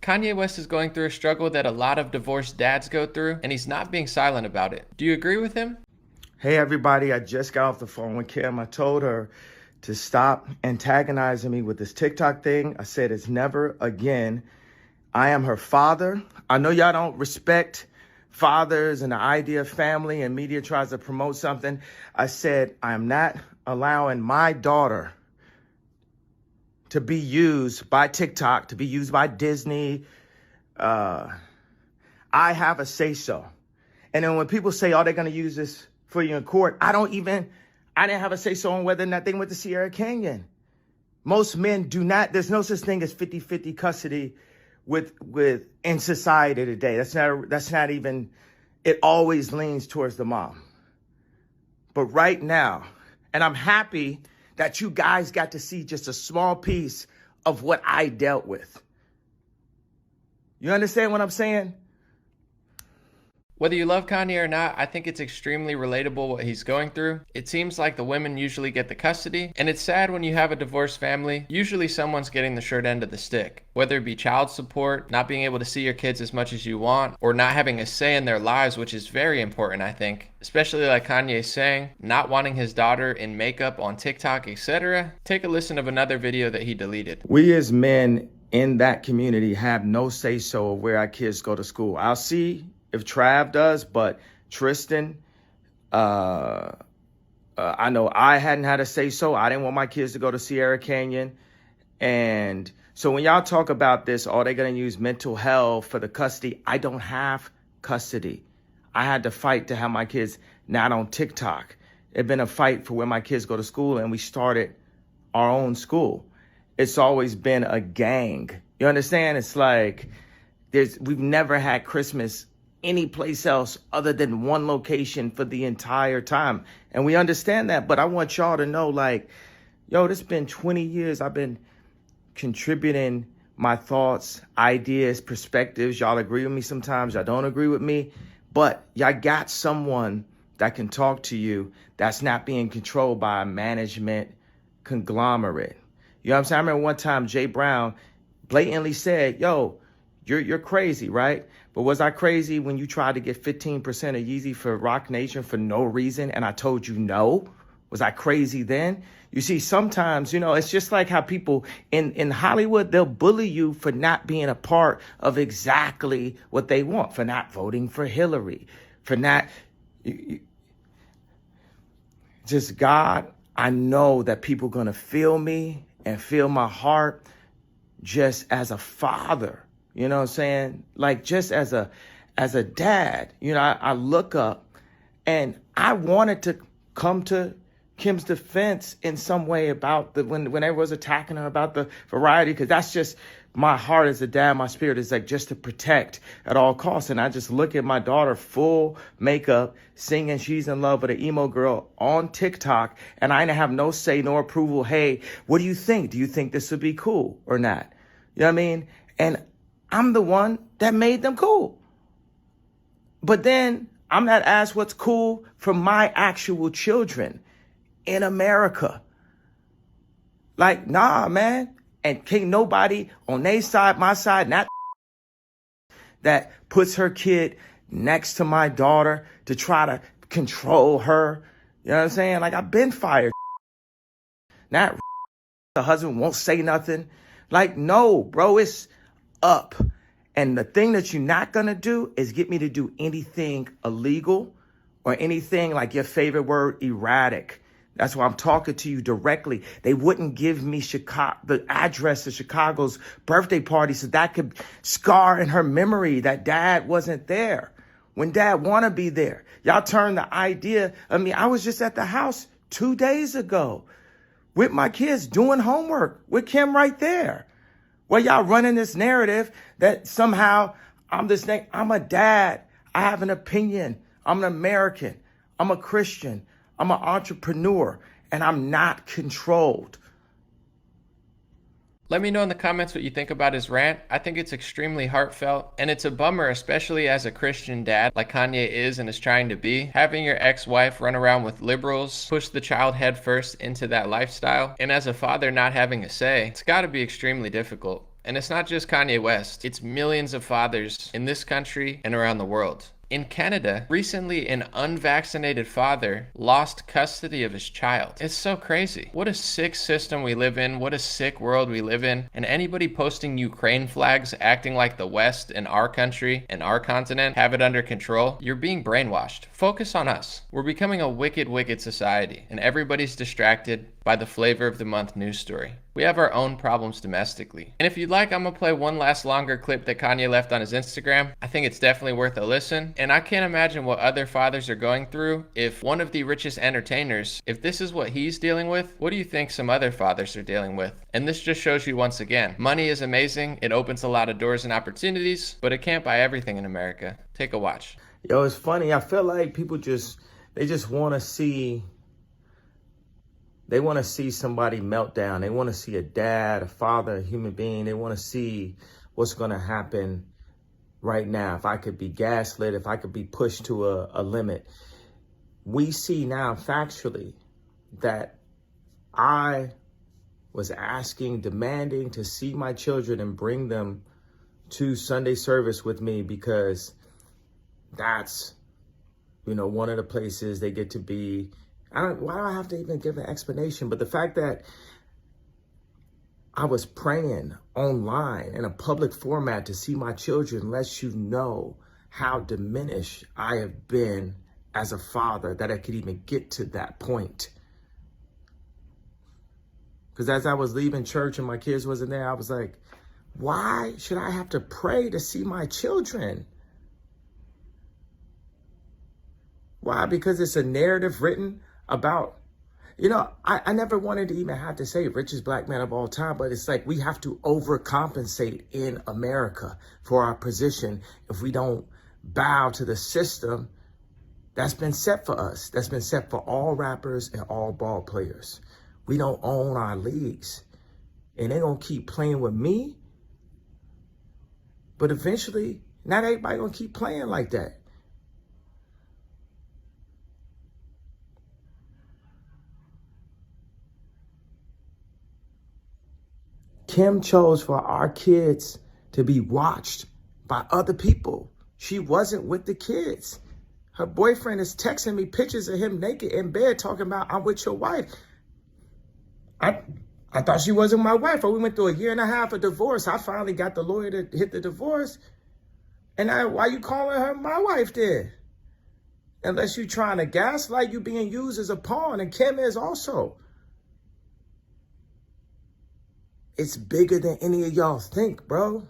Kanye West is going through a struggle that a lot of divorced dads go through, and he's not being silent about it. Do you agree with him? Hey everybody, I just got off the phone with Kim. I told her to stop antagonizing me with this TikTok thing. I said it's never again. I am her father. I know y'all don't respect fathers and the idea of family, and media tries to promote something. I said I am not allowing my daughter to be used by TikTok, to be used by Disney. I have a say-so. And then when people say, oh, they're going to use this for you in court, I didn't have a say-so on whether or not they went to Sierra Canyon. Most men do not, there's no such thing as 50-50 custody with in society today. That's not even, it always leans towards the mom. But right now, and I'm happy that you guys got to see just a small piece of what I dealt with. You understand what I'm saying? Whether you love Kanye or not, I think it's extremely relatable what he's going through. It seems like the women usually get the custody, and it's sad when you have a divorced family. Usually someone's getting the short end of the stick, whether it be child support, not being able to see your kids as much as you want, or not having a say in their lives, which is very important, I think. Especially like Kanye's saying, not wanting his daughter in makeup on TikTok, etc. Take a listen of another video that he deleted. We as men in that community have no say-so of where our kids go to school. I'll see if Trav does, but Tristan, I know I hadn't had a say-so. I didn't want my kids to go to Sierra Canyon. And so when y'all talk about this, they're going to use mental health for the custody. I don't have custody. I had to fight to have my kids not on TikTok. It's been a fight for where my kids go to school, and we started our own school. It's always been a gang. You understand? It's like we've never had Christmas any place else other than one location for the entire time. And we understand that, but I want y'all to know, like, yo, this been 20 years. I've been contributing my thoughts, ideas, perspectives. Y'all agree with me sometimes, y'all don't agree with me, but y'all got someone that can talk to you that's not being controlled by a management conglomerate. You know what I'm saying? I remember one time Jay Brown blatantly said, yo, you're crazy, right? But was I crazy when you tried to get 15% of Yeezy for Rock Nation for no reason and I told you no? Was I crazy then? You see, sometimes, it's just like how people in Hollywood, they'll bully you for not being a part of exactly what they want, for not voting for Hillary, for not... Just God, I know that people are going to feel me and feel my heart just as a father. You know what I'm saying? Like, just as a dad, I look up and I wanted to come to Kim's defense in some way about when everyone was attacking her about the variety, because that's just my heart as a dad. My spirit is like just to protect at all costs. And I just look at my daughter full makeup singing She's in Love with an emo girl on TikTok, and I have no say, no approval. Hey, what do you think? Do you think this would be cool or not? You know what I mean? And I'm the one that made them cool. But then I'm not asked what's cool for my actual children in America. Like, nah, man. And can't nobody on their side, my side, not that puts her kid next to my daughter to try to control her. You know what I'm saying? Like, I've been fired. Not the husband won't say nothing. Like, no, bro, it's up. And the thing that you're not going to do is get me to do anything illegal or anything like your favorite word, erratic. That's why I'm talking to you directly. They wouldn't give me the address of Chicago's birthday party so that could scar in her memory that dad wasn't there when dad want to be there. Y'all turned the idea of me. I was just at the house 2 days ago with my kids doing homework with Kim right there. Well, y'all running this narrative that somehow I'm this thing. I'm a dad. I have an opinion. I'm an American. I'm a Christian. I'm an entrepreneur, and I'm not controlled. Let me know in the comments what you think about his rant. I think it's extremely heartfelt, and it's a bummer, especially as a Christian dad like Kanye is and is trying to be. Having your ex-wife run around with liberals, push the child headfirst into that lifestyle, and as a father not having a say, it's got to be extremely difficult. And it's not just Kanye West, it's millions of fathers in this country and around the world. In Canada, recently an unvaccinated father lost custody of his child. It's so crazy. What a sick system we live in. What a sick world we live in. And anybody posting Ukraine flags acting like the West and our country and our continent have it under control, you're being brainwashed. Focus on us. We're becoming a wicked, wicked society, and everybody's distracted by the flavor of the month news story. We have our own problems domestically. And if you'd like, I'm gonna play one last longer clip that Kanye left on his Instagram. I think it's definitely worth a listen. And I can't imagine what other fathers are going through. If one of the richest entertainers, if this is what he's dealing with, what do you think some other fathers are dealing with? And this just shows you once again, money is amazing. It opens a lot of doors and opportunities, but it can't buy everything in America. Take a watch. Yo, it's funny. I feel like people they just want to see somebody melt down. They want to see a dad, a father, a human being. They want to see what's going to happen right now. If I could be gaslit, if I could be pushed to a limit. We see now factually that I was demanding to see my children and bring them to Sunday service with me because that's, one of the places they get to be. Why do I have to even give an explanation? But the fact that I was praying online in a public format to see my children lets you know how diminished I have been as a father, that I could even get to that point. Because as I was leaving church and my kids wasn't there, I was like, why should I have to pray to see my children? Why? Because it's a narrative written about, I never wanted to even have to say richest black man of all time, but it's like we have to overcompensate in America for our position if we don't bow to the system that's been set for us, that's been set for all rappers and all ball players. We don't own our leagues, and they're going to keep playing with me, but eventually, not everybody going to keep playing like that. Kim chose for our kids to be watched by other people. She wasn't with the kids. Her boyfriend is texting me pictures of him naked in bed talking about, I'm with your wife. I thought she wasn't my wife. We went through a year and a half of divorce. I finally got the lawyer to hit the divorce. And why you calling her my wife then? Unless you trying to gaslight, you being used as a pawn, and Kim is also. It's bigger than any of y'all think, bro.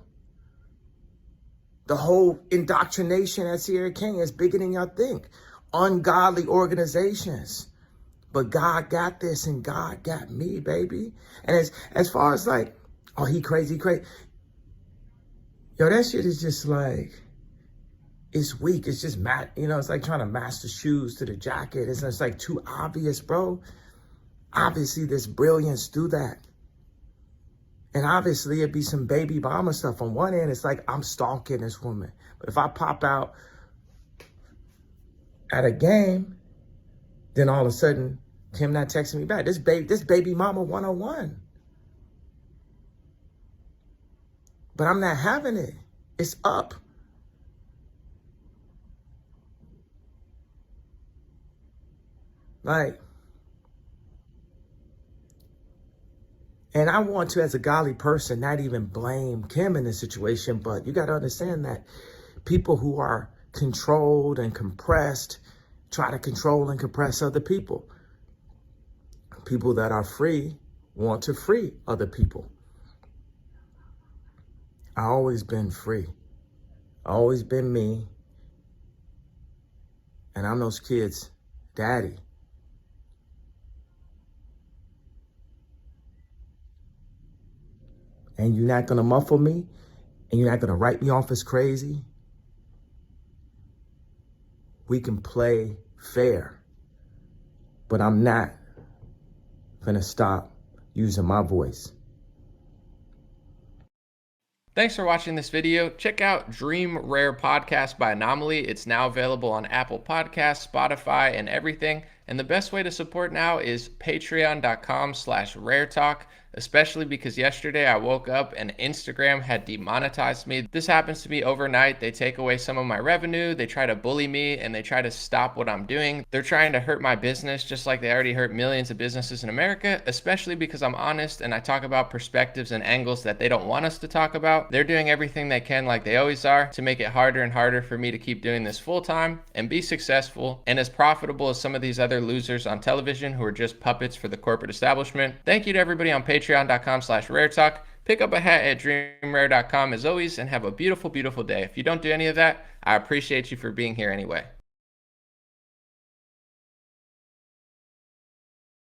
The whole indoctrination at Sierra Canyon is bigger than y'all think. Ungodly organizations. But God got this and God got me, baby. And as far as like, oh, he crazy. Yo, that shit is just like, it's weak. It's just, it's like trying to match the shoes to the jacket. It's like too obvious, bro. Obviously, there's brilliance through that. And obviously, it'd be some baby mama stuff. On one end, it's like, I'm stalking this woman. But if I pop out at a game, then all of a sudden, Kim not texting me back. This baby mama 101. But I'm not having it. It's up. Like, and I want to, as a godly person, not even blame Kim in this situation, but you got to understand that people who are controlled and compressed try to control and compress other people. People that are free want to free other people. I always been free. I always been me. And I'm those kids' daddy. And you're not going to muffle me, and you're not going to write me off as crazy. We can play fair, but I'm not going to stop using my voice. Thanks for watching this video. Check out Dream Rare Podcast by Anomaly. It's now available on Apple Podcasts, Spotify, and everything. And the best way to support now is patreon.com/raretalk. especially because yesterday I woke up and Instagram had demonetized me. This happens to me overnight. They take away some of my revenue, they try to bully me, and they try to stop what I'm doing. They're trying to hurt my business just like they already hurt millions of businesses in America, especially because I'm honest and I talk about perspectives and angles that they don't want us to talk about. They're doing everything they can, like they always are, to make it harder and harder for me to keep doing this full time and be successful and as profitable as some of these other losers on television who are just puppets for the corporate establishment. Thank you to everybody on patreon.com/raretalk. Pick up a hat at dreamrare.com as always and have a beautiful, beautiful day. If you don't do any of that, I appreciate you for being here anyway.